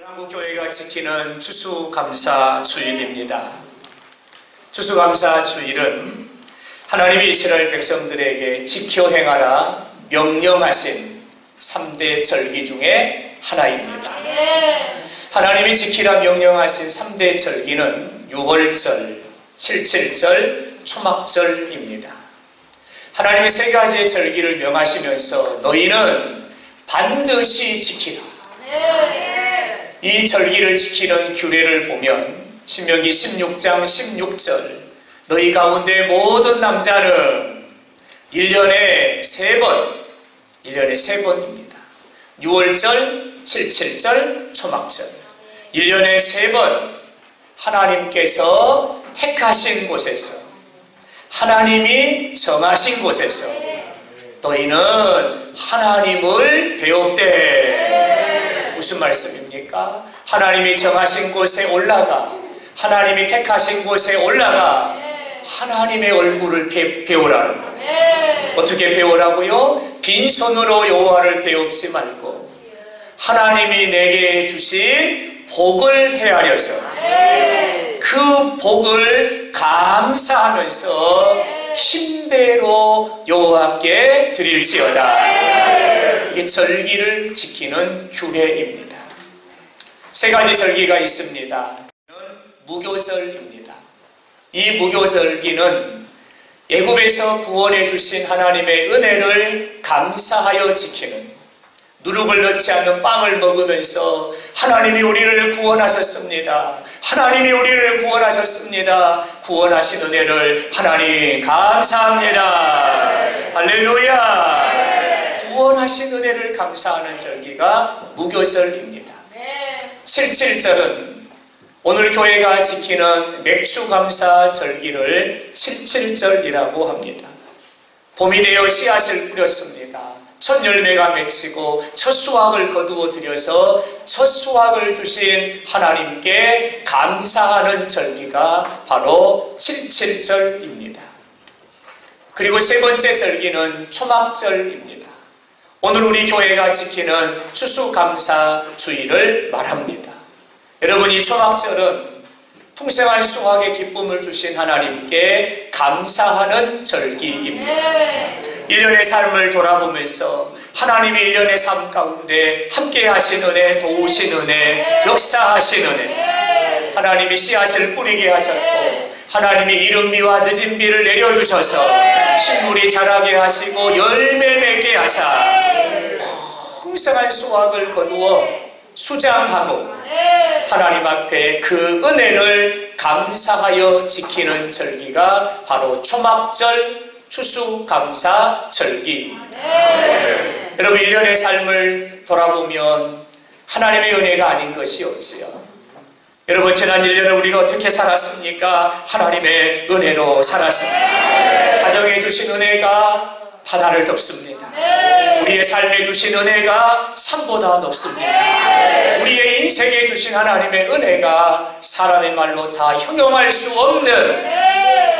한국교회가 지키는 추수감사 주일입니다. 추수감사 주일은 하나님이 이스라엘 백성들에게 지켜 행하라 명령하신 3대 절기 중에 하나입니다. 하나님이 지키라 명령하신 3대 절기는 유월절, 칠칠절, 초막절입니다. 하나님이 3가지의 절기를 명하시면서 너희는 반드시 지키라. 이 절기를 지키는 규례를 보면 신명기 16장 16절 너희 가운데 모든 남자는 1년에 3번입니다. 6월절, 77절, 초막절 1년에 3번 하나님께서 택하신 곳에서 하나님이 정하신 곳에서 너희는 하나님을 배웁되 무슨 말씀입니까? 하나님이 정하신 곳에 올라가 하나님이 택하신 곳에 올라가 하나님의 얼굴을 배우라는 거예요. 어떻게 배우라고요? 빈손으로 여호와를 배웁지 말고 하나님이 내게 주신 복을 헤아려서 그 복을 감사하면서 힘대로 여호와께 드릴지어다. 이게 절기를 지키는 규례입니다. 3가지 절기가 있습니다. 무교절입니다. 이 무교절기는 애굽에서 구원해 주신 하나님의 은혜를 감사하여 지키는 누룩을 넣지 않는 빵을 먹으면서 하나님이 우리를 구원하셨습니다. 하나님이 우리를 구원하셨습니다. 구원하신 은혜를 하나님 감사합니다. 할렐루야. 구원하신 은혜를 감사하는 절기가 무교절입니다. 77절은 오늘 교회가 지키는 맥주감사 절기를 77절이라고 합니다. 봄이 되어 씨앗을 뿌렸습니다. 첫 열매가 맺히고 첫 수확을 거두어 들여서 첫 수확을 주신 하나님께 감사하는 절기가 바로 77절입니다. 그리고 3번째 절기는 초막절입니다. 오늘 우리 교회가 지키는 추수감사 주일을 말합니다. 여러분, 이 초막절은 풍성한 수확의 기쁨을 주신 하나님께 감사하는 절기입니다. 1년의 삶을 돌아보면서 하나님이 1년의 삶 가운데 함께 하신 은혜, 도우신 은혜, 역사하신 은혜, 하나님이 씨앗을 뿌리게 하셨고 하나님이 이른 비와 늦은 비를 내려주셔서 식물이 자라게 하시고 열매 맺게 하사 풍성한 수확을 거두어 수장하고 하나님 앞에 그 은혜를 감사하여 지키는 절기가 바로 초막절 추수감사 절기입니다. 여러분, 1년의 삶을 돌아보면 하나님의 은혜가 아닌 것이 없어요. 여러분, 지난 1년을 우리가 어떻게 살았습니까? 하나님의 은혜로 살았습니다. 가정에 주신 은혜가 바다를 덮습니다. 우리의 삶에 주신 은혜가 산보다 높습니다. 우리의 인생에 주신 하나님의 은혜가 사람의 말로 다 형용할 수 없는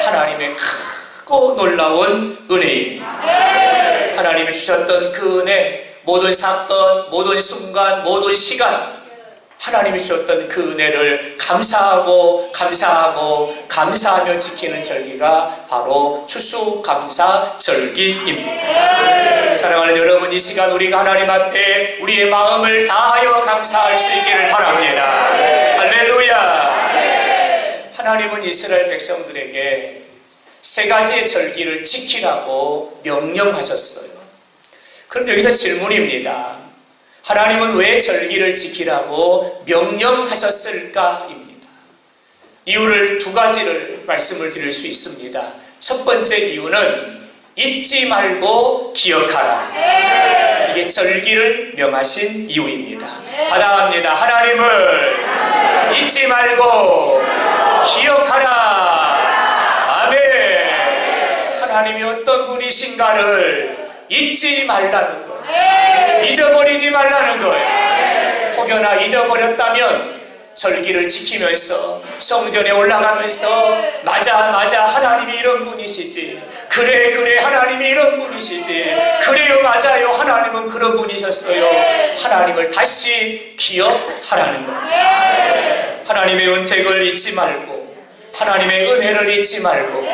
하나님의 크고 놀라운 은혜입니다. 하나님이 주셨던 그 은혜, 모든 사건, 모든 순간, 모든 시간 하나님이 주셨던 그 은혜를 감사하며 지키는 절기가 바로 추수감사 절기입니다. 사랑하는 여러분, 이 시간 우리가 하나님 앞에 우리의 마음을 다하여 감사할 수 있기를 바랍니다. 할렐루야. 하나님은 이스라엘 백성들에게 3가지의 절기를 지키라고 명령하셨어요. 그럼 여기서 질문입니다. 하나님은 왜 절기를 지키라고 명령하셨을까입니다. 이유를 2가지를 말씀을 드릴 수 있습니다. 첫 번째 이유는 잊지 말고 기억하라. 이게 절기를 명하신 이유입니다. 하나입니다. 하나님을 잊지 말고 기억하라. 아멘. 하나님이 어떤 분이신가를 잊지 말라는 거예요. 잊어버리지 말라는 거예요. 혹여나 잊어버렸다면 절기를 지키면서 성전에 올라가면서 맞아 하나님이 이런 분이시지, 그래 하나님이 이런 분이시지, 그래요 맞아요 하나님은 그런 분이셨어요, 하나님을 다시 기억하라는 거예요. 하나님의 은택을 잊지 말고, 하나님의 은혜를 잊지 말고,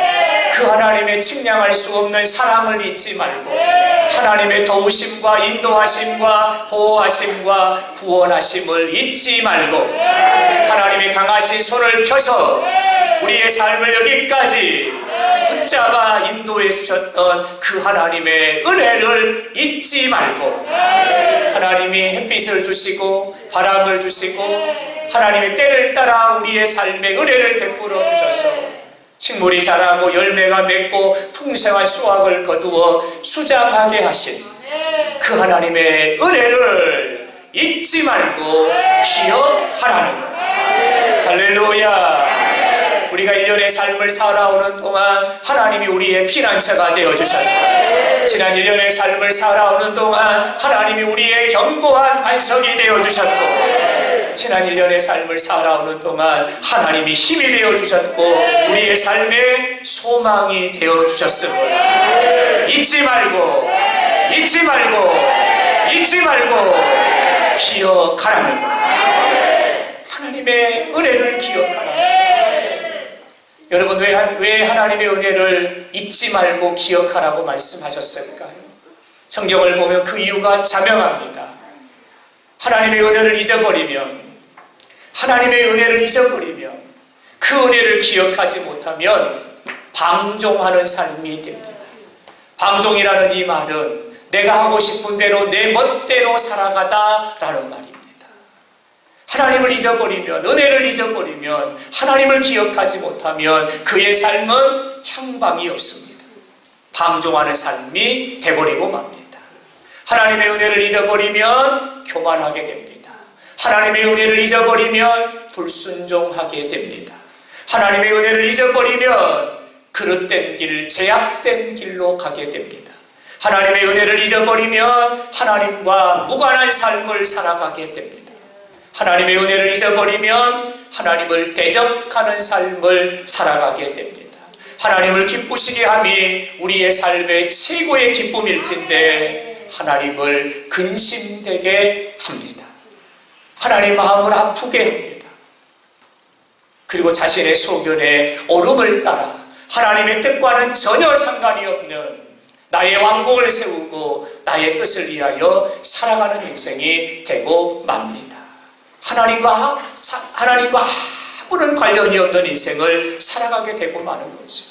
그 하나님의 측량할 수 없는 사랑을 잊지 말고, 하나님의 도우심과 인도하심과 보호하심과 구원하심을 잊지 말고, 하나님의 강하신 손을 펴서 우리의 삶을 여기까지 붙잡아 인도해 주셨던 그 하나님의 은혜를 잊지 말고, 하나님이 햇빛을 주시고 바람을 주시고 하나님의 때를 따라 우리의 삶에 은혜를 베풀어 주셔서 식물이 자라고 열매가 맺고 풍성한 수확을 거두어 수장하게 하신 그 하나님의 은혜를 잊지 말고 기억하라는 거예요. 할렐루야. 우리가 1년의 삶을 살아오는 동안 하나님이 우리의 피난처가 되어주셨고, 지난 1년의 삶을 살아오는 동안 하나님이 우리의 견고한 반석이 되어주셨고, 지난 1년의 삶을 살아오는 동안 하나님이 힘이 되어주셨고 우리의 삶에 소망이 되어주셨음을 잊지 말고 기억하라는 거예요. 하나님의 은혜를 기억하라. 여러분, 왜 하나님의 은혜를 잊지 말고 기억하라고 말씀하셨을까요? 성경을 보면 그 이유가 자명합니다. 하나님의 은혜를 잊어버리면, 그 은혜를 기억하지 못하면 방종하는 삶이 됩니다. 방종이라는 이 말은 내가 하고 싶은 대로 내 멋대로 살아가다 라는 말입니다. 하나님을 잊어버리면, 은혜를 잊어버리면, 하나님을 기억하지 못하면 그의 삶은 향방이 없습니다. 방종하는 삶이 돼버리고 맙니다. 하나님의 은혜를 잊어버리면 교만하게 됩니다. 하나님의 은혜를 잊어버리면 불순종하게 됩니다. 하나님의 은혜를 잊어버리면 그릇된 길, 제약된 길로 가게 됩니다. 하나님의 은혜를 잊어버리면 하나님과 무관한 삶을 살아가게 됩니다. 하나님의 은혜를 잊어버리면 하나님을 대적하는 삶을 살아가게 됩니다. 하나님을 기쁘시게 함이 우리의 삶의 최고의 기쁨일진데 하나님을 근심되게 합니다. 하나님 마음을 아프게 합니다. 그리고 자신의 소견에 옳음을 따라 하나님의 뜻과는 전혀 상관이 없는 나의 왕국을 세우고 나의 뜻을 위하여 살아가는 인생이 되고 맙니다. 하나님과 아무런 관련이 없는 인생을 살아가게 되고 마는 거죠.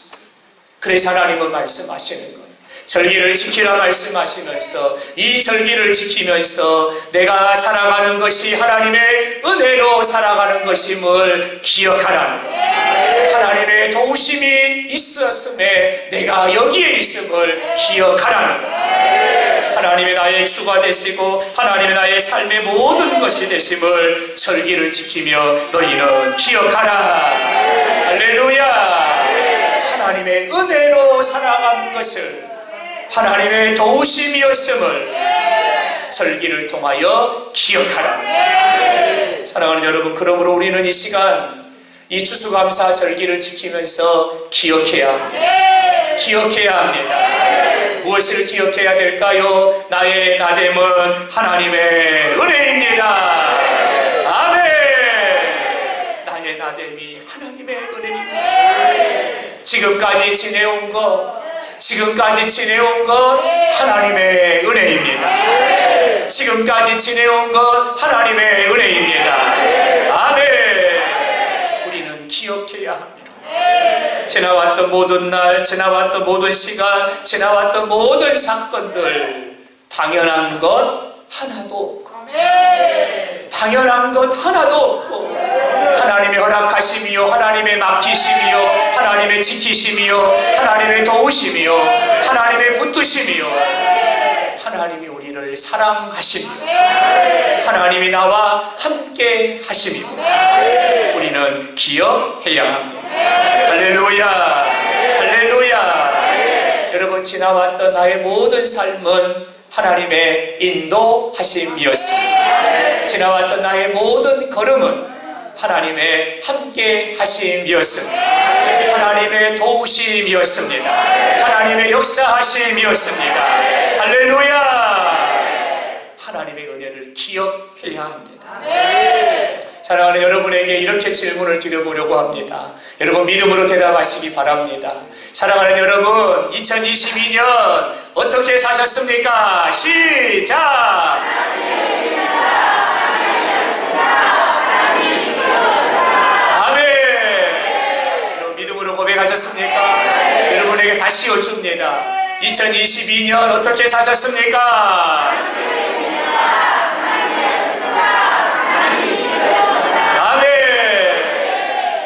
그래서 하나님은 말씀하시는 거예요. 절기를 지키라 말씀하시면서 이 절기를 지키면서 내가 살아가는 것이 하나님의 은혜로 살아가는 것임을 기억하라는 거예요. 하나님의 도우심이 있었음에 내가 여기에 있음을 기억하라는 거예요. 하나님이 나의 주가 되시고 하나님이 나의 삶의 모든 것이 되심을 절기를 지키며 너희는 기억하라. 할렐루야. 하나님의 은혜로 살아간 것을, 하나님의 도우심이었음을 절기를 통하여 기억하라. 사랑하는 여러분, 그러므로 우리는 이 시간 이 추수감사 절기를 지키면서 기억해야 합니다. 무엇을 기억해야 될까요? 나의 나됨은 하나님의 은혜입니다. 아멘. 나의 나됨이 하나님의 은혜입니다. 지금까지 지내온 것 하나님의 은혜입니다. 지금까지 지내온 것 하나님의 은혜입니다. 아멘. 우리는 기억해야 합니다. 지나왔던 모든 날, 지나왔던 모든 시간, 지나왔던 모든 사건들, 당연한 것 하나도 없고 하나님의 허락하심이요, 하나님의 맡기심이요, 하나님의 지키심이요, 하나님의 도우심이요, 하나님의 붙드심이요, 하나님이 우리를 사랑하심이요, 하나님이 나와 함께 하심이요, 우리는 기억해야 합니다. 할렐루야. 여러분, 지나왔던 나의 모든 삶은 하나님의 인도하심이었습니다. 지나왔던 나의 모든 걸음은 하나님의 함께 하심이었습니다. 하나님의 도우심이었습니다. 하나님의 역사하심이었습니다. 할렐루야! 하나님의 은혜를 기억해야 합니다. 사랑하는 여러분에게 이렇게 질문을 드려보려고 합니다. 여러분 믿음으로 대답하시기 바랍니다. 사랑하는 여러분, 2022년 어떻게 사셨습니까? 시작! 아멘! 여러분 믿음으로 고백하셨습니까? 여러분에게 다시 여쭙니다. 2022년 어떻게 사셨습니까? 아멘!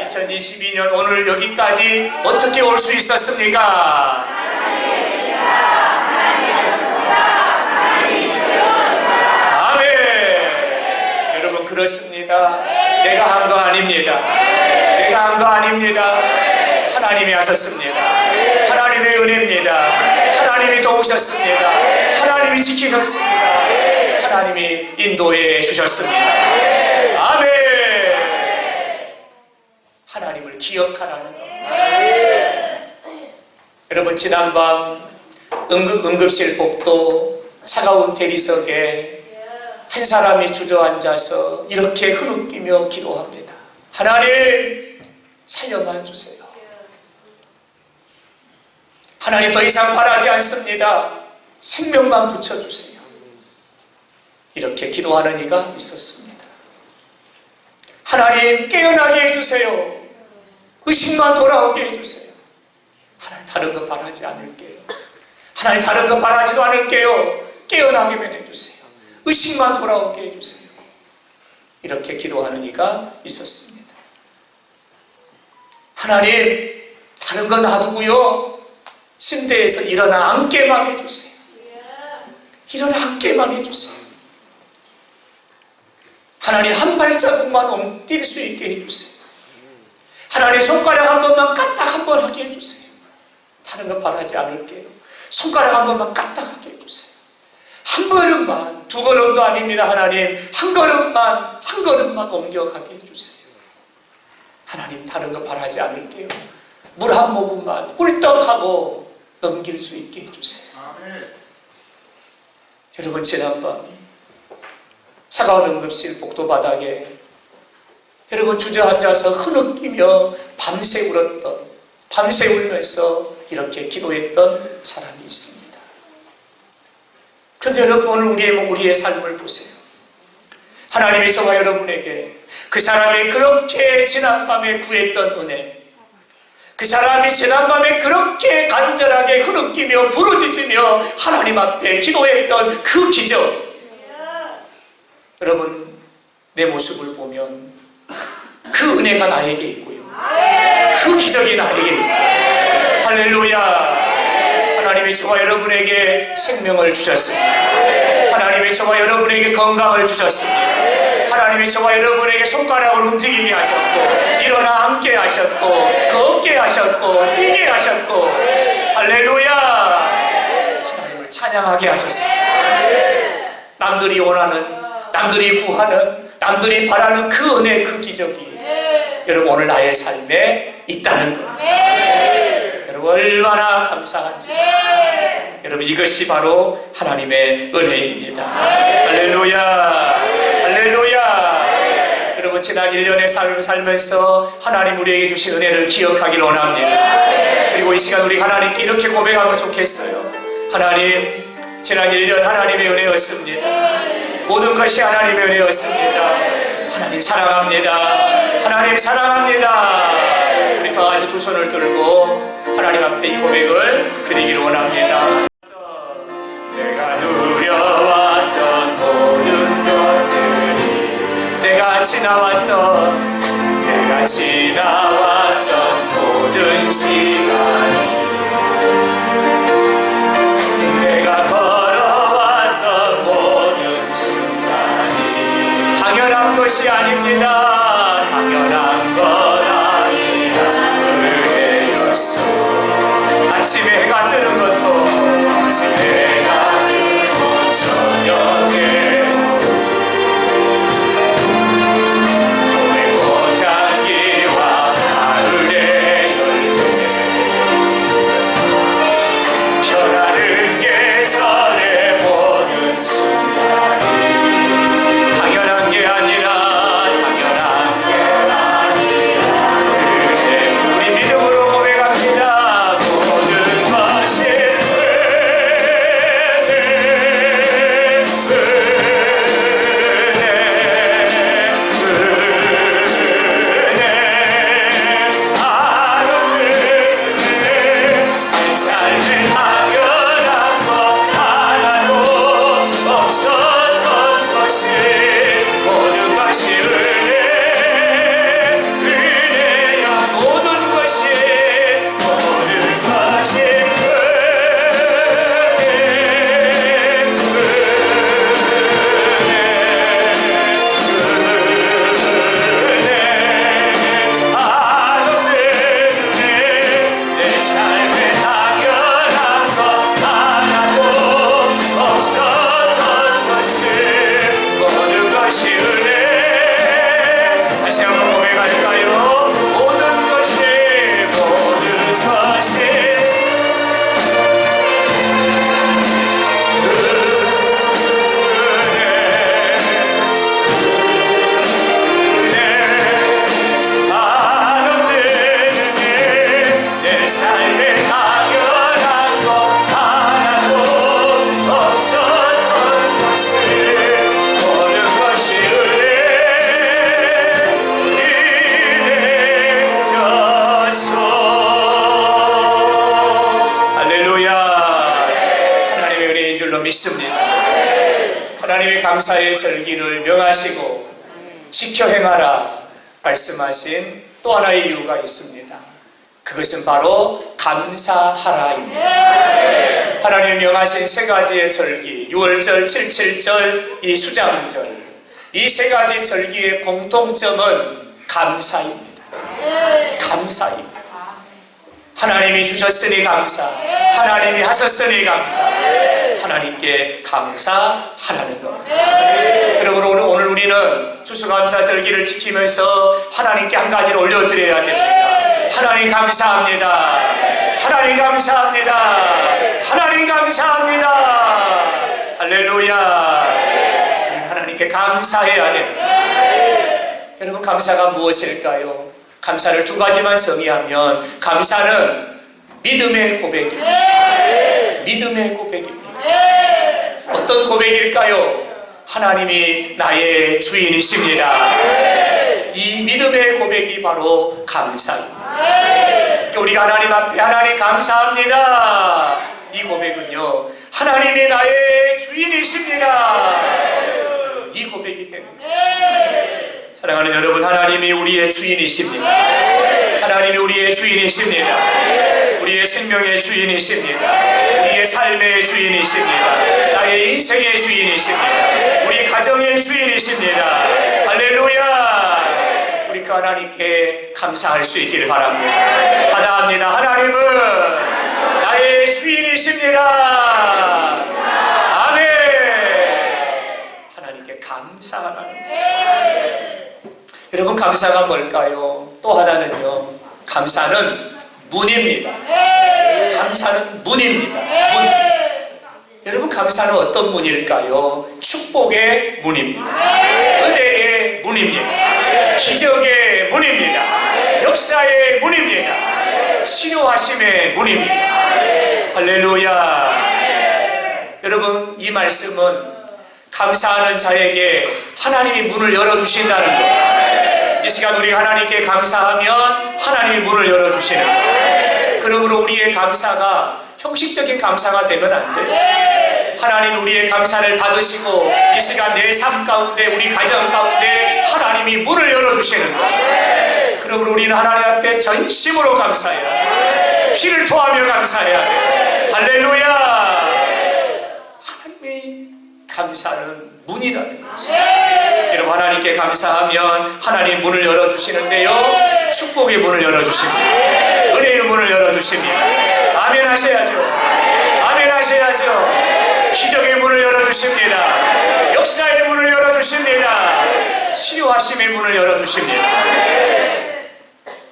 2022년 오늘 여기까지 어떻게 올 수 있었습니까? 아멘! 여러분 그렇습니다. 내가 한 거 아닙니다. 내가 한 거 아닙니다. 하나님이 하셨습니다. 하나님의 은혜입니다. 하나님이 도우셨습니다. 하나님이 지키셨습니다. 하나님이 인도해 주셨습니다. 아멘! 하나님을 기억하라는 것. 여러분 지난밤 응급실 복도 차가운 대리석에 한 사람이 주저앉아서 이렇게 흐느끼며 기도합니다. 하나님 살려만 주세요. 하나님 더 이상 바라지 않습니다. 생명만 붙여주세요. 이렇게 기도하는 이가 있었습니다. 하나님 깨어나게 해주세요. 의식만 돌아오게 해주세요. 하나님 다른 거 바라지 않을게요. 하나님 다른 거 바라지도 않을게요. 깨어나게만 해주세요. 의식만 돌아오게 해주세요. 이렇게 기도하는 이가 있었습니다. 하나님 다른 거 놔두고요. 침대에서 일어나 앉게만 해주세요. 일어나 앉게만 해주세요. 하나님 한 발자국만 옮길 수 있게 해주세요. 하나님 손가락 한 번만 까딱 한 번 하게 해주세요. 다른 거 바라지 않을게요. 손가락 한 번만 까딱 하게 해주세요. 한 걸음만, 두 걸음도 아닙니다. 하나님 한 걸음만 옮겨가게 해주세요. 하나님 다른 거 바라지 않을게요. 물 한 모금만 꿀떡하고 넘길 수 있게 해주세요. 여러분 지난밤 차가운 응급실 복도 바닥에 여러분 주저앉아서 흐느끼며 밤새 울었던, 밤새 울면서 이렇게 기도했던 사람이 있습니다. 그런데 여러분 오늘 우리의 삶을 보세요. 하나님이 저와 여러분에게 그 사람이 그렇게 지난밤에 구했던 은혜, 그 사람이 지난밤에 그렇게 간절하게 흐느끼며 부르짖으며 하나님 앞에 기도했던 그 기적, 여러분 내 모습을 보면 그 은혜가 나에게 있고요, 그 기적이 나에게 있어요. 할렐루야! 하나님이 저와 여러분에게 생명을 주셨습니다. 하나님이 저와 여러분에게 건강을 주셨습니다. 하나님이 저와 여러분에게 손가락을 움직이게 하셨고, 일어나 앉게 하셨고, 걷게 하셨고, 뛰게 하셨고, 할렐루야! 하나님을 찬양하게 하셨습니다. 남들이 원하는, 남들이 구하는, 남들이 바라는 그 은혜, 그 기적이 여러분 오늘 나의 삶에 있다는 것. 여러분 얼마나 감사한지. 여러분 이것이 바로 하나님의 은혜입니다. 할렐루야! 할렐루야! 여러분 지난 1년의 삶을 살면서 하나님 우리에게 주신 은혜를 기억하길 원합니다. 그리고 이 시간 우리 하나님께 이렇게 고백하면 좋겠어요. 하나님 지난 1년 하나님의 은혜였습니다. 모든 것이 하나님의 은혜였습니다. 하나님 사랑합니다. 하나님 사랑합니다. 우리 다 같이 두 손을 들고 하나님 앞에 이 고백을 드리기를 원합니다. 내가 누려왔던 모든 것들이, 내가 지나왔던 모든 시간이, 내가 걸어왔던 모든 순간이 당연한 것이 아닙니다. 당연한 것 아니라 은혜였어. 아침에 해가 뜨는 것도, 아침에 해가 뜨고 저녁에 감사의 절기를 명하시고 지켜 행하라 말씀하신 또 하나의 이유가 있습니다. 그것은 바로 감사하라입니다. 하나님 명하신 세 가지의 절기, 6월절, 77절, 이 수장절, 이 세 가지 절기의 공통점은 감사입니다. 감사입니다. 하나님이 주셨으니 감사, 하나님이 하셨으니 감사, 하나님께 감사하라는 겁니다. 그러므로 오늘 우리는 추수감사절기를 지키면서 하나님께 한 가지를 올려드려야 됩니다. 하나님 감사합니다. 하나님 감사합니다. 하나님 감사합니다. 할렐루야. 하나님께 감사해야 됩니다. 여러분, 감사가 무엇일까요? 감사를 두 가지만 정의하면, 감사는 믿음의 고백입니다. 믿음의 고백입니다. 어떤 고백일까요? 하나님이 나의 주인이십니다. 이 믿음의 고백이 바로 감사입니다. 우리가 하나님 앞에 하나님 감사합니다, 이 고백은요, 하나님이 나의 주인이십니다, 이 고백이 되는 거예요. 사랑하는 여러분, 하나님이 우리의 주인이십니다. 하나님이 우리의 주인이십니다. 우리의 생명의 주인이십니다. 우리의 삶의 주인이십니다. 나의 인생의 주인이십니다. 우리 가정의 주인이십니다. 할렐루야. 우리가 하나님께 감사할 수 있기를 바랍니다. 감사합니다. 하나님은 나의 주인이십니다. 아멘. 하나님께 감사하라는 거예요. 여러분, 감사가 뭘까요? 또 하나는요, 감사는 문입니다. 감사는 문입니다. 문. 여러분, 감사는 어떤 문일까요? 축복의 문입니다. 은혜의 문입니다. 기적의 문입니다. 역사의 문입니다. 치료하심의 문입니다. 할렐루야. 여러분, 이 말씀은 감사하는 자에게 하나님이 문을 열어주신다는 것. 이 시간 우리 하나님께 감사하면 하나님이 문을 열어주시는 거예요. 그러므로 우리의 감사가 형식적인 감사가 되면 안 돼요. 하나님 우리의 감사를 받으시고 이 시간 내 삶 가운데, 우리 가정 가운데 하나님이 문을 열어주시는 거예요. 그러므로 우리는 하나님 앞에 전심으로 감사해야 돼요. 피를 토하며 감사해야 돼요. 할렐루야. 하나님의 감사는 문이라는 거죠. 여러분, 하나님께 감사하면 하나님 문을 열어주시는데요, 축복의 문을 열어주십니다. 은혜의 문을 열어주십니다. 아멘 하셔야죠. 아멘 하셔야죠. 기적의 문을 열어주십니다. 역사의 문을 열어주십니다. 치유하심의 문을 열어주십니다.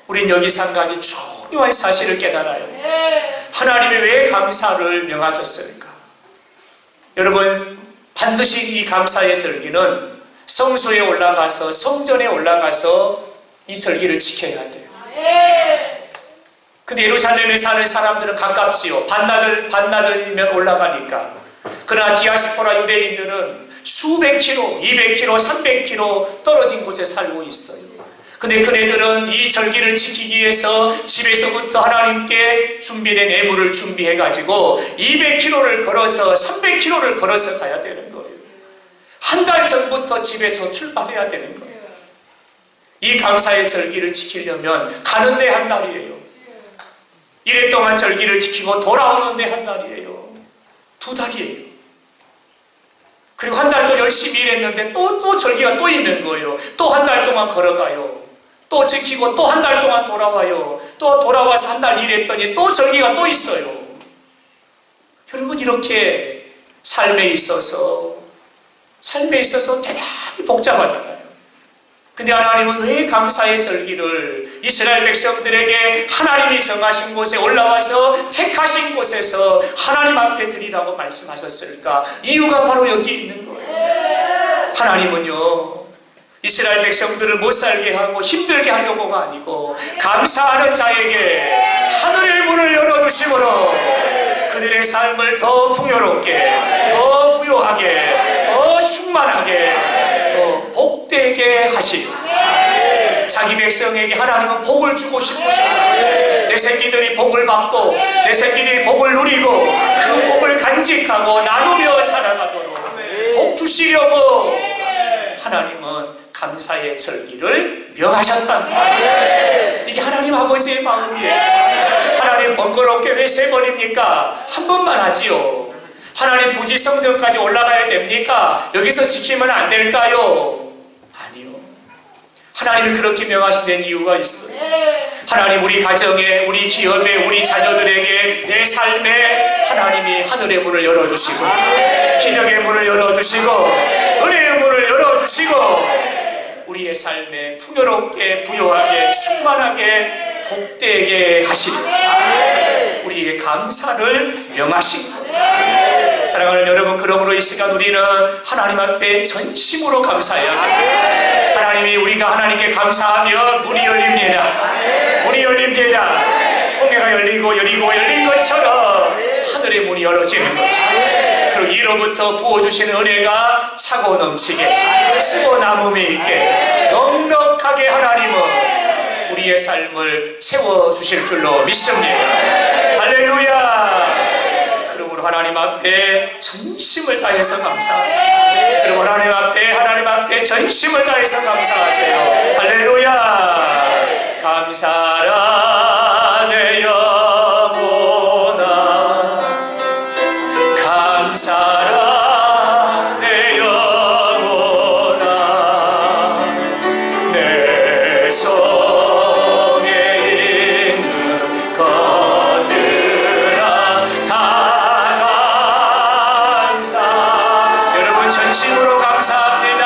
우린 여기서 한 가지 중요한 사실을 깨달아요. 하나님이 왜 감사를 명하셨을까? 여러분, 반드시 이 감사의 절기는 성소에 올라가서, 성전에 올라가서 이 절기를 지켜야 돼요. 근데 예루살렘에 사는 사람들은 가깝지요. 반나절이면 올라가니까. 그러나 디아스포라 유대인들은 수백 킬로, 200킬로, 300킬로 떨어진 곳에 살고 있어요. 근데 그네들은 이 절기를 지키기 위해서 집에서부터 하나님께 준비된 예물을 준비해가지고 200킬로를 걸어서, 300킬로를 걸어서 가야 되는 거예요. 한 달 전부터 집에서 출발해야 되는 거예요. 이 감사의 절기를 지키려면 가는데 한 달이에요. 1회 동안 절기를 지키고 돌아오는데 한 달이에요. 2달이에요. 그리고 한 달 또 열심히 일했는데 또 절기가 또 있는 거예요. 또 한 달 동안 걸어가요. 또 지키고 또 한 달 동안 돌아와요. 또 돌아와서 한 달 일했더니 또 절기가 또 있어요. 여러분, 이렇게 삶에 있어서 대단히 복잡하잖아요. 근데 하나님은 왜 감사의 절기를 이스라엘 백성들에게 하나님이 정하신 곳에 올라와서 택하신 곳에서 하나님 앞에 드리라고 말씀하셨을까? 이유가 바로 여기 있는 거예요. 하나님은요, 이스라엘 백성들을 못 살게 하고 힘들게 하려고가 아니고 감사하는 자에게 하늘의 문을 열어주심으로 그들의 삶을 더 풍요롭게, 더 부요하게, 더 충만하게, 더 복되게 하시오. 자기 백성에게 하나님은 복을 주고 싶으셔요. 내 새끼들이 복을 받고 내 새끼들이 복을 누리고 그 복을 간직하고 나누며 살아가도록 복 주시려고 하나님은 감사의 절기를 명하셨답니다. 이게 하나님 아버지의 마음이에요. 하나님 번거롭게 왜 세 번입니까? 한 번만 하지요. 하나님 부지성전까지 올라가야 됩니까? 여기서 지키면 안 될까요? 아니요. 하나님이 그렇게 명하신 데는 이유가 있어요. 하나님 우리 가정에, 우리 기업에, 우리 자녀들에게, 내 삶에 하나님이 하늘의 문을 열어주시고 기적의 문을 열어주시고 은혜의 문을 열어주시고 우리의 삶에 풍요롭게, 부요하게, 충만하게, 복되게 하시는 우리의 감사를 명하신 거예요. 사랑하는 여러분, 그러므로 이 시간 우리는 하나님 앞에 전심으로 감사해야 합니다. 하나님이 우리가 하나님께 감사하면 문이 열립니다. 문이 열립니다. 홍해가 열리고 열린 것처럼 하늘의 문이 열어지는 거죠. 그리고 이로부터 부어주시는 은혜가 차고 넘치게, 수고 남음이 있게 넉넉하게 하나님은 우리의 삶을 채워주실 줄로 믿습니다. 할렐루야. 그러므로 하나님 앞에 전심을 다해서 감사하세요. 그리고 하나님 앞에 전심을 다해서 감사하세요. 할렐루야. 감사라 내 영혼아, 감사라 내 영혼아, 내 속에 있는 것들아 다 감사. 여러분 전심으로 감사합니다.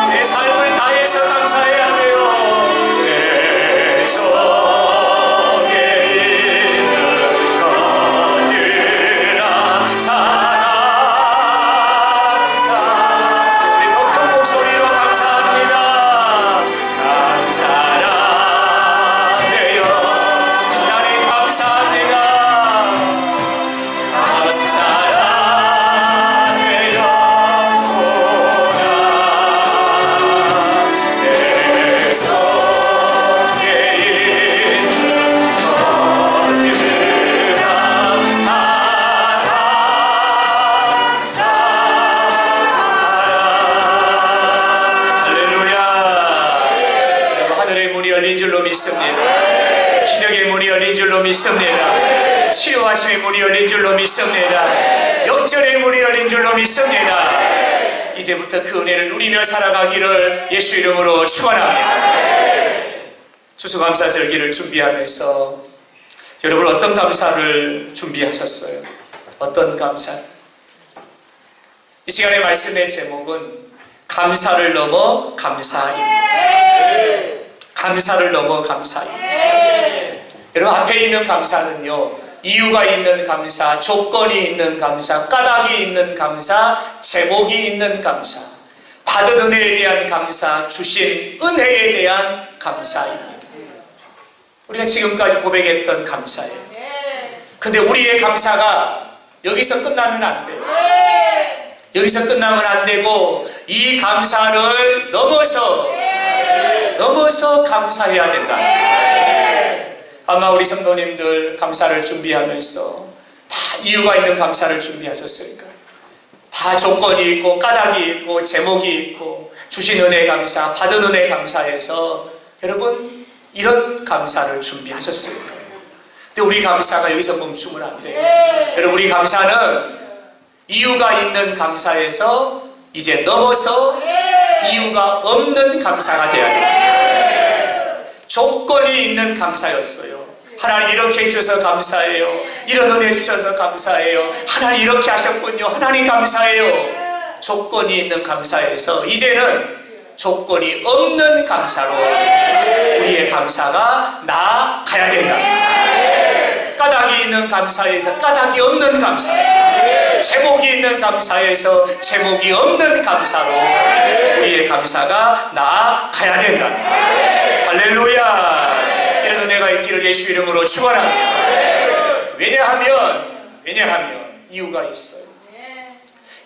내 삶을 다해서 감사해야 돼요. 내 속에 있는 것들아 다 감사. 우리 더 큰 목소리로 감사합니다. 감사라네요. 하나님 감사합니다. 믿습니다. 기적의 문이 열린 줄로 믿습니다. 치유하심의 문이 열린 줄로 믿습니다. 역전의 문이 열린 줄로 믿습니다. 이제부터 그 은혜를 누리며 살아가기를 예수 이름으로 축원합니다. 추수감사 절기를 준비하면서 여러분 어떤 감사를 준비하셨어요? 어떤 감사? 이 시간의 말씀의 제목은 감사를 넘어 감사입니다. 감사를 넘어 감사입니다. 여러분 앞에 있는 감사는요, 이유가 있는 감사, 조건이 있는 감사, 까닭이 있는 감사, 제목이 있는 감사, 받은 은혜에 대한 감사, 주신 은혜에 대한 감사입니다. 우리가 지금까지 고백했던 감사예요. 근데 우리의 감사가 여기서 끝나면 안 돼요. 여기서 끝나면 안 되고 이 감사를 넘어서 감사해야 된다. 아마 우리 성도님들 감사를 준비하면서 다 이유가 있는 감사를 준비하셨을 거예요. 다 조건이 있고 까닭이 있고 제목이 있고 주신 은혜 감사, 받은 은혜 감사해서 여러분 이런 감사를 준비하셨을 거예요. 근데 우리 감사가 여기서 멈추면 안 돼요. 여러분 우리 감사는 이유가 있는 감사에서 이제 넘어서 이유가 없는 감사가 돼야 돼요. 조건이 있는 감사였어요. 하나님 이렇게 해주셔서 감사해요. 이런 은혜 주셔서 감사해요. 하나님 이렇게 하셨군요. 하나님 감사해요. 조건이 있는 감사에서 이제는 조건이 없는 감사로 우리의 감사가 나아가야 된다. 까닭이 있는 감사에서 까닭이 없는 감사, 제목이 있는 감사에서 제목이 없는 감사로 우리의 감사가 나아가야 된다. 할렐루야. 이런 은혜가 있기를 예수 이름으로 축원합니다. 왜냐하면 이유가 있어요.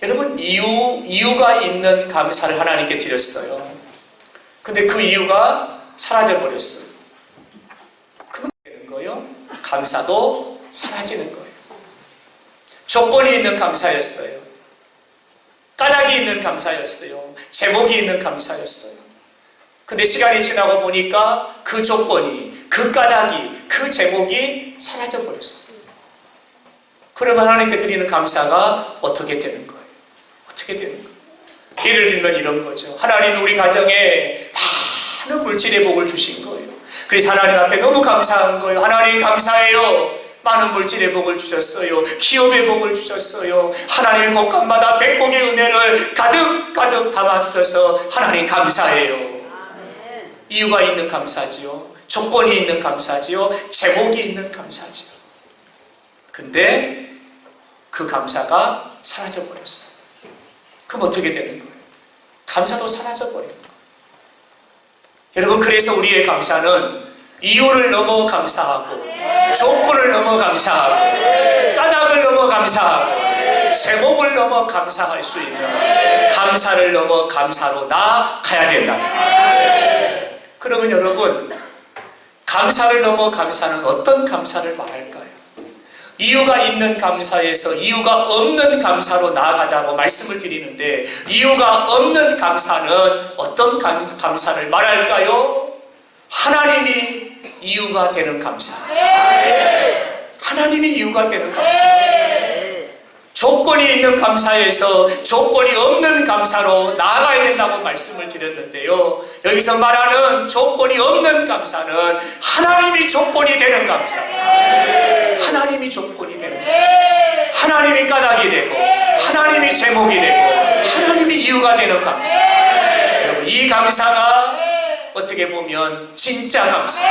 여러분 이유가 있는 감사를 하나님께 드렸어요. 근데 그 이유가 사라져버렸어요. 그럼 되는 거예요? 감사도 사라지는 거예요. 조건이 있는 감사였어요. 까닭이 있는 감사였어요. 제목이 있는 감사였어요. 근데 시간이 지나고 보니까 그 조건이, 그 까닭이, 그 제목이 사라져버렸어요. 그러면 하나님께 드리는 감사가 어떻게 되는 거예요? 어떻게 되는 거예요? 예를 들면 이런 거죠. 하나님이 우리 가정에 많은 물질의 복을 주신 거예요. 그래서 하나님 앞에 너무 감사한 거예요. 하나님 감사해요. 많은 물질의 복을 주셨어요. 기업의 복을 주셨어요. 하나님 곳간마다 백복의 은혜를 가득 담아주셔서 하나님 감사해요. 아멘. 이유가 있는 감사지요. 조건이 있는 감사지요. 제목이 있는 감사지요. 근데 그 감사가 사라져버렸어. 그럼 어떻게 되는 거예요? 감사도 사라져버리는 거예요. 여러분, 그래서 우리의 감사는 이유를 넘어 감사하고, 조건을 넘어 감사하고, 까닭을 넘어 감사하고, 제목을 넘어 감사할 수 있는 감사를 넘어 감사로 나아가야 된다. 그러면 여러분, 감사를 넘어 감사는 어떤 감사를 말할까요? 이유가 있는 감사에서 이유가 없는 감사로 나아가자고 말씀을 드리는데, 이유가 없는 감사는 어떤 감사를 말할까요? 하나님이 이유가 되는 감사. 하나님이 이유가 되는 감사. 조건이 있는 감사에서 조건이 없는 감사로 나아가야 된다고 말씀을 드렸는데요. 여기서 말하는 조건이 없는 감사는 하나님이 조건이 되는 감사. 하나님이 조건이 되는 감사. 하나님이 까닭이 되고, 하나님이 제목이 되고, 하나님이 이유가 되는 감사. 여러분, 이 감사가 어떻게 보면 진짜 감사.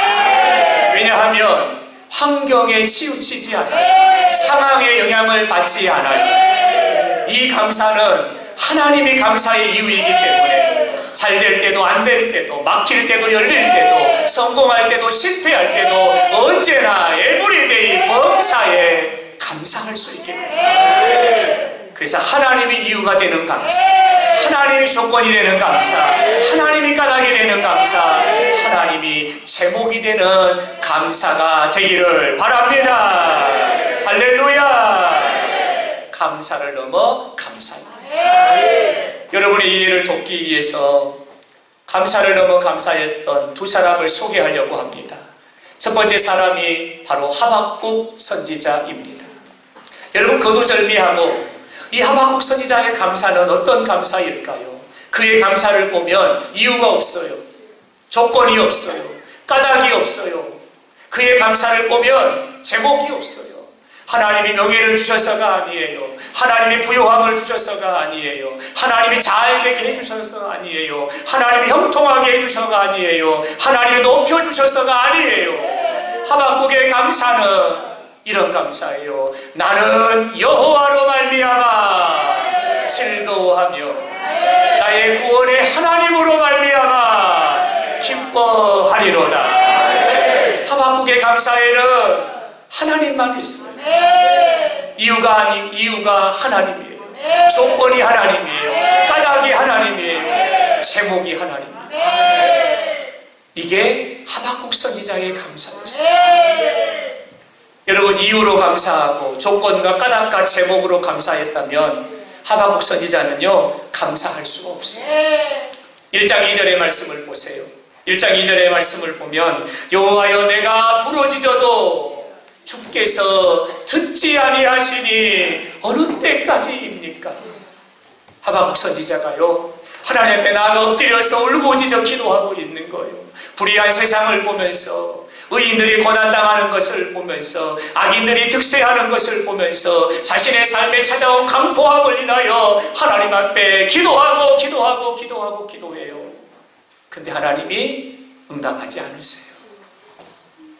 왜냐하면 환경에 치우치지 않아요. 상황의 영향을 받지 않아요. 이 감사는 하나님이 감사의 이유이기 때문에 잘 될 때도 안 될 때도, 막힐 때도 열릴 때도, 성공할 때도 실패할 때도 언제나 에브리데이 범사에 감사할 수 있게 됩니다. 그래서 하나님이 이유가 되는 감사, 하나님이 조건이 되는 감사, 하나님이 까닭이 되는 감사, 하나님이 제목이 되는 감사가 되기를 바랍니다. 할렐루야. 감사를 넘어 감사입니다. 여러분의 이해를 돕기 위해서 감사를 넘어 감사했던 두 사람을 소개하려고 합니다. 첫 번째 사람이 바로 하박국 선지자입니다. 여러분, 거두절미하고 이 하박국 선지자의 감사는 어떤 감사일까요? 그의 감사를 보면 이유가 없어요. 조건이 없어요. 까닭이 없어요. 그의 감사를 보면 제목이 없어요. 하나님이 명예를 주셔서가 아니에요. 하나님이 부요함을 주셔서가 아니에요. 하나님이 잘되게 해주셔서가 아니에요. 하나님이 형통하게 해주셔서가 아니에요. 하나님이 높여주셔서가 아니에요. 하박국의 감사는 이런 감사예요. 나는 여호와로 말미암아 즐거워하며 나의 구원의 하나님으로 말미암아 기뻐하리로다. 하박국의 감사에는 하나님만 있어요. 이유가 하나님이에요. 조건이 하나님이에요. 까닭이 하나님이에요. 제목이 하나님이에요. 이게 하박국 선지자의 감사였어요. 여러분, 이유로 감사하고 조건과 까닭과 제목으로 감사했다면 하박국 선지자는요, 감사할 수가 없어요. 1장 2절의 말씀을 보세요. 1장 2절의 말씀을 보면 여호와여, 내가 부르짖어도 주께서 듣지 아니하시니 어느 때까지입니까? 하박국 선지자가요, 하나님 앞에 나아가 엎드려서 울부짖어 기도하고 있는 거예요. 불의한 세상을 보면서, 의인들이 고난당하는 것을 보면서, 악인들이 득세하는 것을 보면서 자신의 삶에 찾아온 강포함을 인하여 하나님 앞에 기도해요. 근데 하나님이 응답하지 않으세요.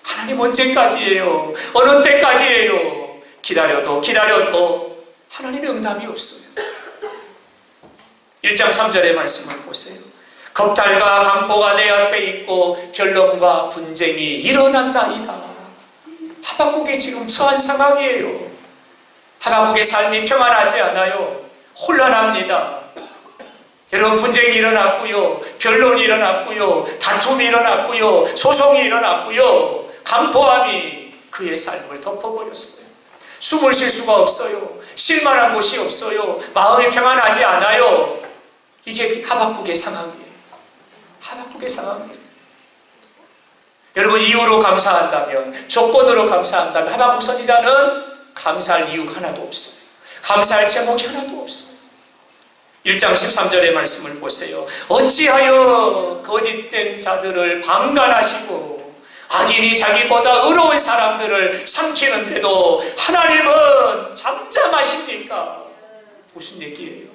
하나님 언제까지예요? 어느 때까지예요? 기다려도 하나님의 응답이 없어요. 1장 3절의 말씀을 보세요. 겁탈과 강포가 내 앞에 있고 변론과 분쟁이 일어난다이다. 하박국이 지금 처한 상황이에요. 하박국의 삶이 평안하지 않아요. 혼란합니다. 여러분, 분쟁이 일어났고요, 변론이 일어났고요, 다툼이 일어났고요, 소송이 일어났고요, 강포함이 그의 삶을 덮어버렸어요. 숨을 쉴 수가 없어요. 쉴만한 곳이 없어요. 마음이 평안하지 않아요. 이게 하박국의 상황이에요. 하박국의 상황이에요. 여러분, 이유로 감사한다면, 조건으로 감사한다면 하박국 선지자는 감사할 이유가 하나도 없어요. 감사할 제목이 하나도 없어요. 1장 13절의 말씀을 보세요. 어찌하여 거짓된 자들을 방관하시고 악인이 자기보다 의로운 사람들을 삼키는데도 하나님은 잠잠하십니까? 무슨 얘기예요?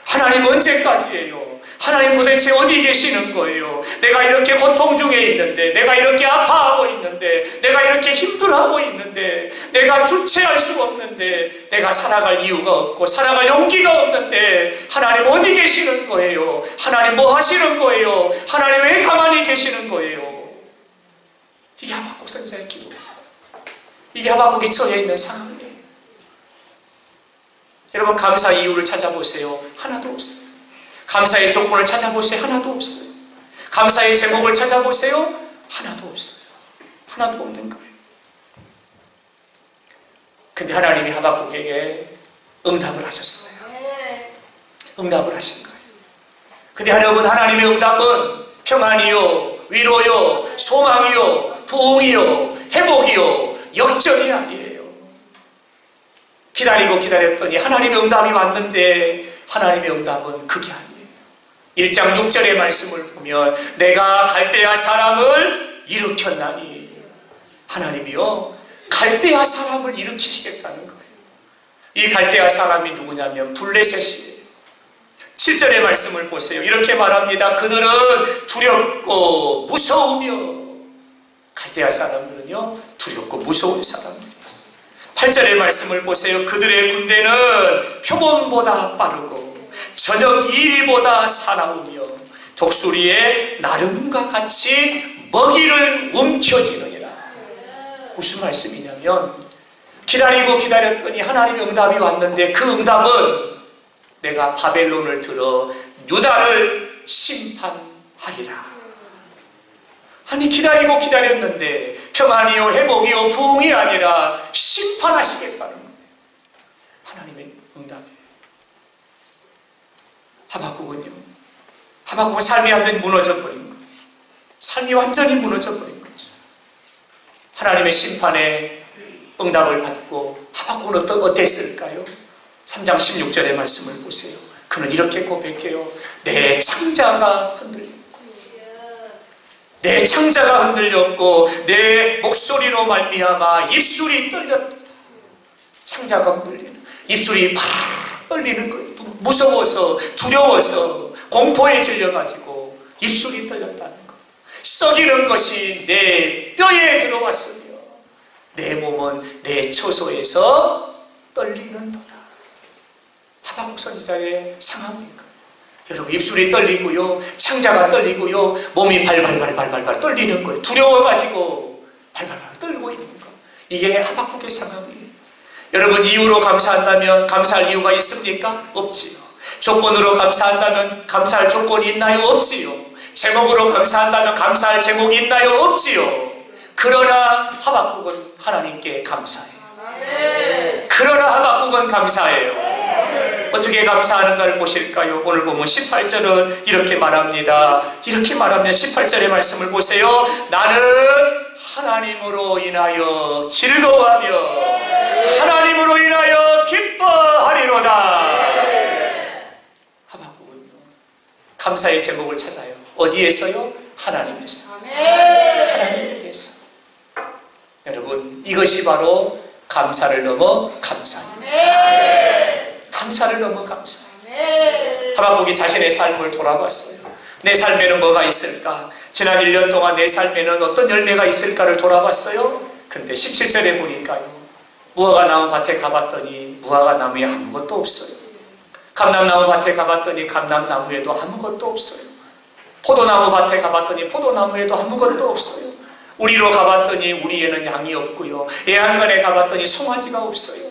하나님 언제까지예요? 하나님 도대체 어디 계시는 거예요? 내가 이렇게 고통 중에 있는데, 내가 이렇게 아파하고 있는데, 내가 이렇게 힘들어하고 있는데, 내가 주체할 수가 없는데, 내가 살아갈 이유가 없고 살아갈 용기가 없는데 하나님 어디 계시는 거예요? 하나님 뭐 하시는 거예요? 하나님 왜 가만히 계시는 거예요? 이게 하박국 선지자의 기도. 이게 하박국이 처해 있는 상황이에요. 여러분, 감사 이유를 찾아보세요. 하나도 없어요. 감사의 조건을 찾아보세요. 하나도 없어요. 감사의 제목을 찾아보세요. 하나도 없어요. 하나도 없는 거예요. 근데 하나님이 하박국에게 응답을 하셨어요. 응답을 하신 거예요. 근데 여러분, 하나님의 응답은 평안이요, 위로요, 소망이요, 부흥이요, 회복이요, 역전이 아니에요. 기다리고 기다렸더니 하나님의 응답이 왔는데 하나님의 응답은 그게 아니에요. 1장 6절의 말씀을 보면 내가 갈대아 사람을 일으켰나니, 하나님이요 갈대아 사람을 일으키시겠다는 거예요. 이 갈대아 사람이 누구냐면 블레셋이에요. 7절의 말씀을 보세요. 이렇게 말합니다. 그들은 두렵고 무서우며, 갈대아 사람들은요 두렵고 무서운 사람들이었어요. 8절의 말씀을 보세요. 그들의 군대는 표범보다 빠르고 저녁 이리보다 사나우며 독수리의 나름과 같이 먹이를 움켜쥐느니라. 무슨 말씀이냐면, 기다리고 기다렸더니 하나님의 응답이 왔는데 그 응답은 내가 바벨론을 들어 유다를 심판하리라. 아니, 기다리고 기다렸는데 평안이요, 회복이요, 부흥이 아니라 심판하시겠다는 거예요. 하나님의 응답이에요. 하박국은 삶이 완전히 무너져버린 거예요. 삶이 완전히 무너져버린 거죠. 하나님의 심판에 응답을 받고 하박국은 어땠을까요? 3장 16절의 말씀을 보세요. 그는 이렇게 고백해요. 내 창자가 흔들렸고, 내 창자가 흔들렸고 내 목소리로 말미암아 입술이 떨렸다. 창자가 흔들리는, 입술이 팍 떨리는 거예요. 무서워서, 두려워서, 공포에 질려가지고 입술이 떨렸다는 거. 썩이는 것이 내 뼈에 들어왔으며 내 몸은 내 처소에서 떨리는도다. 하박국 선지자의 상황입니다. 여러분, 입술이 떨리고요, 창자가 떨리고요, 몸이 발발발 떨리는 거예요. 두려워가지고 발발발 떨고 있는 거. 이게 하박국의 상황이에요. 여러분, 이유로 감사한다면 감사할 이유가 있습니까? 없지요. 조건으로 감사한다면 감사할 조건이 있나요? 없지요. 제목으로 감사한다면 감사할 제목이 있나요? 없지요. 그러나 하박국은 하나님께 감사해요. 그러나 하박국은 감사해요. 어떻게 감사하는가를 보실까요? 오늘 보면 18절은 이렇게 말합니다. 18절의 말씀을 보세요. 나는 하나님으로 인하여 즐거워하며 하나님으로 인하여 기뻐하리로다. 하박국은요, 감사의 제목을 찾아요. 어디에서요? 하나님에서. 하나님에게서. 여러분, 이것이 바로 감사를 넘어 감사입니다. 감사를 넘어 감사. 하박국이 자신의 삶을 돌아봤어요. 내 삶에는 뭐가 있을까? 지난 1년 동안 내 삶에는 어떤 열매가 있을까를 돌아봤어요. 근데 17절에 보니까요, 무화과 나무 밭에 가봤더니 무화과 나무에 아무것도 없어요. 감람나무 밭에 가봤더니 감람나무에도 아무것도 없어요. 포도나무 밭에 가봤더니 포도나무에도 아무것도 없어요. 우리로 가봤더니 우리에는 양이 없고요, 애완간에 가봤더니 송아지가 없어요.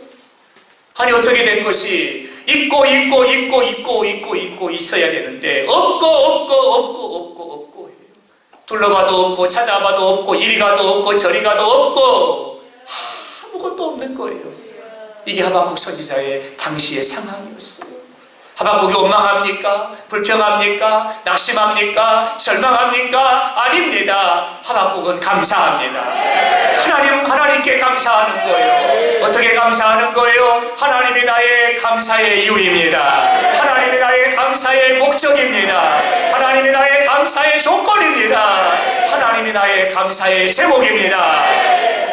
아니, 어떻게 된 것이, 있고 있어야 되는데 없고 둘러봐도 없고 찾아봐도 없고 이리 가도 없고 저리 가도 없고 아무것도 없는 거예요. 이게 하박국 선지자의 당시의 상황이었어요. 하박국이 원망합니까? 불평합니까? 낙심합니까? 절망합니까? 아닙니다. 하박국은 감사합니다. 하나님께 감사하는 거예요. 어떻게 감사하는 거예요? 하나님이 나의 감사의 이유입니다. 하나님이 나의 감사의 목적입니다. 하나님이 나의 감사의 조건입니다. 하나님이 나의 감사의 제목입니다.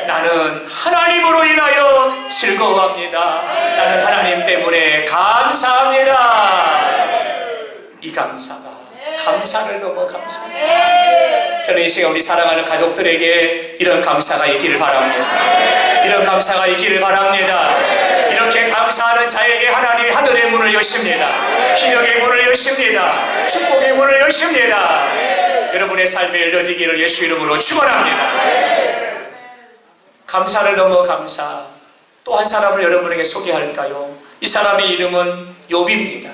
나는 하나님으로 인하여 즐거워합니다. 나는 하나님 때문에 감사합니다. 이 감사를 넘어 감사합니다. 저는 이 시간 우리 사랑하는 가족들에게 이런 감사가 있기를 바랍니다. 이런 감사가 있기를 바랍니다. 이렇게 감사하는 자에게 하나님이 하늘의 문을 여십니다. 기적의 문을 여십니다. 축복의 문을 여십니다. 여러분의 삶이 열려지기를 예수 이름으로 축원합니다. 감사를 넘어 감사. 또 한 사람을 여러분에게 소개할까요? 이 사람의 이름은 욥입니다.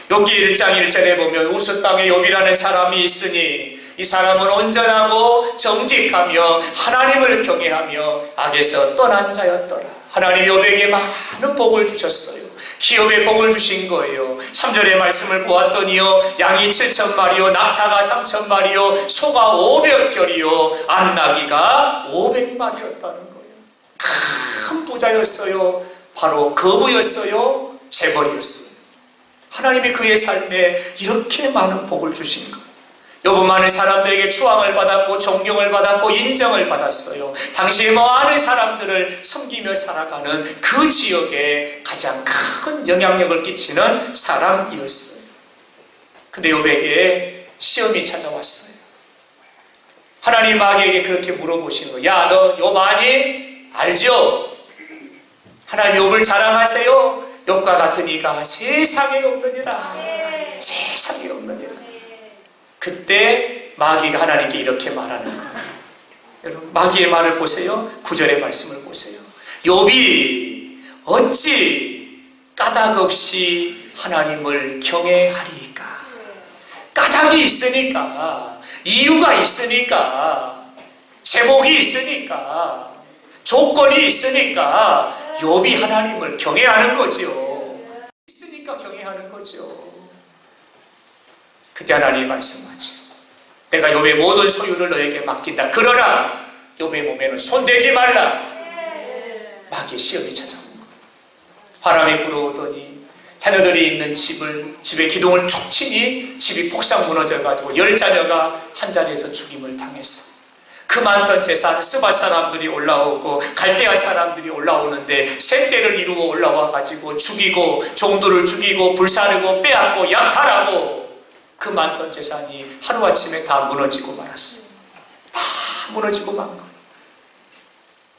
욥기 1장 1절에 보면 우스 땅에 욥이라는 사람이 있으니 이 사람은 온전하고 정직하며 하나님을 경외하며 악에서 떠난 자였더라. 하나님 욥에게 많은 복을 주셨어요. 기업에 복을 주신 거예요. 3절의 말씀을 보았더니요, 양이 7,000마리요, 낙타가 3,000마리요, 소가 500결이요, 안나귀가 500마리였다는 거예요. 큰 부자였어요. 바로 거부였어요. 재벌이었어요. 하나님이 그의 삶에 이렇게 많은 복을 주신 거예요. 욥은 많은 사람들에게 추앙을 받았고 존경을 받았고 인정을 받았어요. 당시에 많은 사람들을 섬기며 살아가는 그 지역에 가장 큰 영향력을 끼치는 사람이었어요. 근데 욥에게 시험이 찾아왔어요. 하나님 마귀에게 그렇게 물어보시는 거예요. 야, 너 욥 아니? 알죠? 하나님 욥을 자랑하세요. 욥과 같은 이가 세상에 없느니라. 세상에 없느니라. 그때 마귀가 하나님께 이렇게 말하는 거예요. 여러분, 마귀의 말을 보세요. 9절의 말씀을 보세요. 욥이 어찌 까닭 없이 하나님을 경외하리까? 까닭이 있으니까, 이유가 있으니까, 제목이 있으니까, 조건이 있으니까 욥이 하나님을 경외하는 거죠. 있으니까 경외하는 거죠. 그때 하나님이 말씀하죠. 내가 욥의 모든 소유를 너에게 맡긴다. 그러나 욥의 몸에는 손대지 말라. 마귀의 시험이 찾아온 거예요. 바람이 불어오더니 자녀들이 있는 집에 기둥을 툭 치니 집이 폭삭 무너져가지고 10자녀가 한 자리에서 죽임을 당했어. 그 많던 재산, 스밧 사람들이 올라오고 갈대아 사람들이 올라오는데 셋대를 이루어 올라와가지고 죽이고 종들을 죽이고 불사르고 빼앗고 약탈하고 그 많던 재산이 하루아침에 다 무너지고 말았어요. 다 무너지고 만 거예요.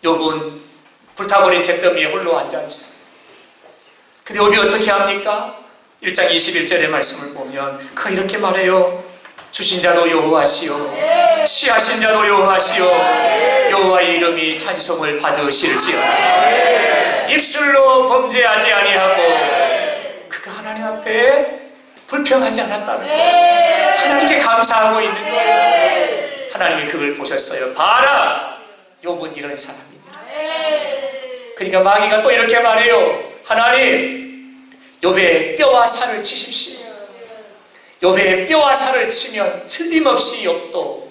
욥은 불타버린 잿더미에 홀로 앉아있어요. 근데 욥이 어떻게 합니까? 1장 21절의 말씀을 보면 그가 이렇게 말해요. 주신 자도 여호와시오, 취하신 자도 여호와시오, 여호와의 이름이 찬송을 받으실지어다. 입술로 범죄하지 아니하고 그가 하나님 앞에 불평하지 않았다는 거예요. 하나님께 감사하고 있는 거예요. 하나님이 그걸 보셨어요. 봐라, 욥은 이런 사람이더라. 그러니까 마귀가 또 이렇게 말해요. 하나님, 욥의 뼈와 살을 치십시오. 욥의 뼈와 살을 치면 틀림없이 욥도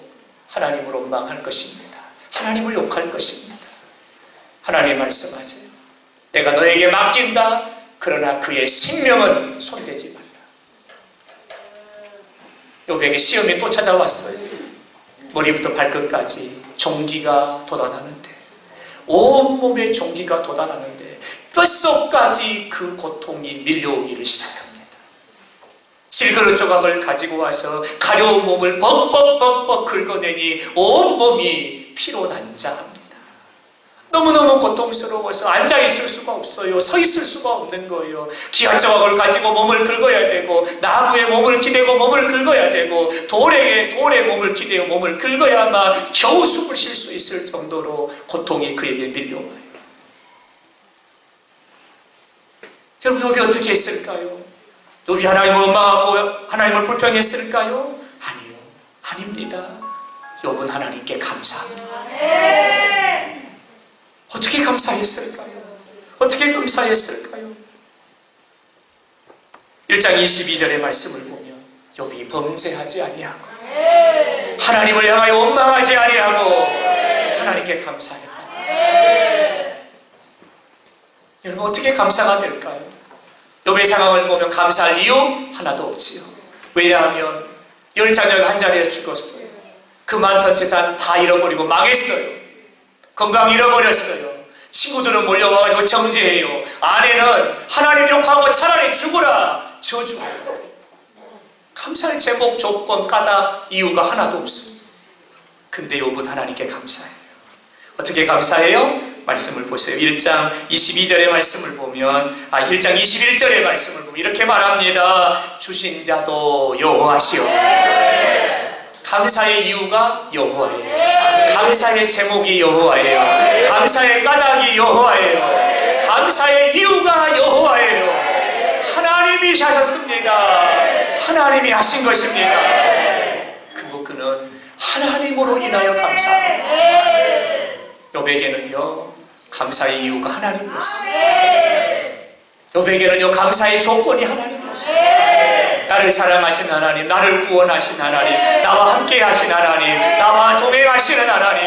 하나님을 원망할 것입니다. 하나님을 욕할 것입니다. 하나님 말씀하세요. 내가 너에게 맡긴다. 그러나 그의 생명은 손대지 마라. 욥에게 시험이 또 찾아왔어요. 머리부터 발끝까지 종기가 돋아나는데, 온몸에 종기가 돋아나는데 뼛속까지 그 고통이 밀려오기를 시작합니다. 질그릇 조각을 가지고 와서 가려운 몸을 벅벅벅벅 긁어내니 온몸이 피로 난장합니다. 너무너무 고통스러워서 앉아있을 수가 없어요. 서 있을 수가 없는 거예요. 기아 조각을 가지고 몸을 긁어야 되고, 나무에 몸을 기대고 몸을 긁어야 되고, 돌에 몸을 기대고 몸을 긁어야만 겨우 숨을 쉴 수 있을 정도로 고통이 그에게 밀려와요. 여러분, 욥이 어떻게 했을까요? 욥이 하나님을 원망하고 하나님을 불평했을까요? 아니요, 아닙니다. 욥은 하나님께 감사합니다. 어떻게 감사했을까요? 어떻게 감사했을까요? 1장 22절의 말씀을 보면 욥이 범죄하지 아니하고 하나님을 향하여 원망하지 아니하고 하나님께 감사합니다. 여러분, 어떻게 감사가 될까요? 욥의 상황을 보면 감사할 이유 하나도 없지요. 왜냐하면 10자녀가 한 자리에 죽었어요. 그 많던 재산 다 잃어버리고 망했어요. 건강 잃어버렸어요. 친구들은 몰려와가지고 정죄해요. 아내는 하나님 욕하고 차라리 죽으라 저주해요. 감사할 제목, 조건, 까닭, 이유가 하나도 없어요. 근데 욥은 하나님께 감사해요. 어떻게 감사해요? 말씀을 보세요. 1장 22절의 말씀을 보면 1장 21절의 말씀을 보면 이렇게 말합니다. 주신 자도 여호와시오. 감사의 이유가 여호와예요. 감사의 제목이 여호와예요. 감사의 까닭이 여호와예요. 감사의 이유가 여호와예요. 하나님이 하셨습니다. 하나님이 하신 것입니다. 그리고 그는 하나님으로 인하여 감사합니다. 욥에게는요, 감사의 이유가 하나님이었어요. 욥에게는요, 감사의 조건이 하나님이었어요. 나를 사랑하신 하나님, 나를 구원하신 하나님, 나와 함께 하신 하나님, 나와 동행하시는 하나님,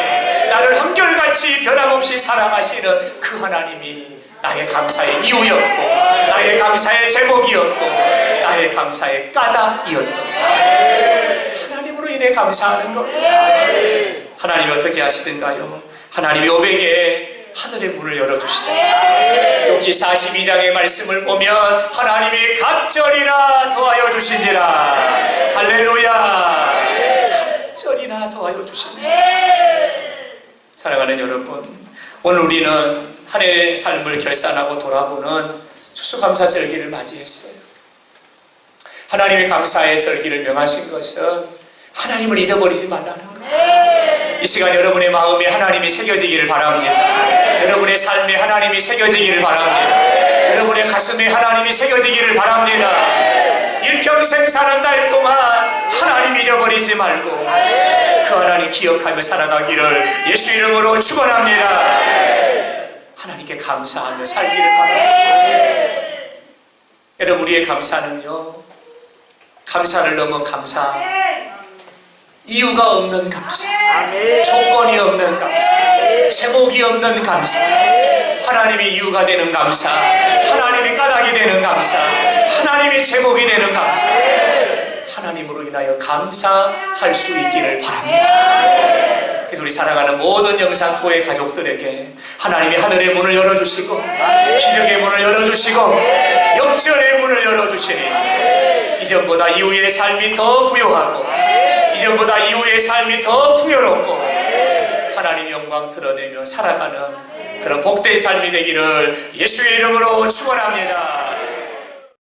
나를 한결같이 변함없이 사랑하시는 그 하나님이 나의 감사의 이유였고, 나의 감사의 제목이었고, 나의 감사의 까닭이었고, 하나님으로 인해 감사하는 겁니다. 하나님이 어떻게 하시던가요? 하나님이 욥에게 하늘의 문을 열어주시잖아요. 욥기 42장의 말씀을 보면 하나님이 갑절이나 더하여 주신지라. 할렐루야. 갑절이나 더하여 주신지라. 사랑하는 여러분, 오늘 우리는 한 해의 삶을 결산하고 돌아보는 추수감사절기를 맞이했어요. 하나님의 감사의 절기를 명하신 것은 하나님을 잊어버리지 말라는 거예요. 이 시간 여러분의 마음에 하나님이 새겨지기를 바랍니다. 여러분의 삶에 하나님이 새겨지기를 바랍니다. 여러분의 가슴에 하나님이 새겨지기를 바랍니다. 일평생 사는 날 동안 하나님 잊어버리지 말고 그 하나님 기억하며 살아가기를 예수 이름으로 축원합니다. 하나님께 감사하며 살기를 바랍니다. 여러분, 우리의 감사는요, 감사를 넘어 감사, 이유가 없는 감사, 조건이 없는 감사, 제목이 없는 감사, 하나님이 이유가 되는 감사, 하나님이 까닭이 되는 감사, 하나님이 제목이 되는 감사, 하나님으로 인하여 감사할 수 있기를 바랍니다. 그래서 우리 사랑하는 모든 영상교회 가족들에게 하나님이 하늘의 문을 열어주시고 기적의 문을 열어주시고 역전의 문을 열어주시니 이전보다 이후의 삶이 더 부요하고 이전보다 이후의 삶이 더 풍요롭고 하나님 영광 드러내며 살아가는 그런 복된 삶이 되기를 예수의 이름으로 축원합니다.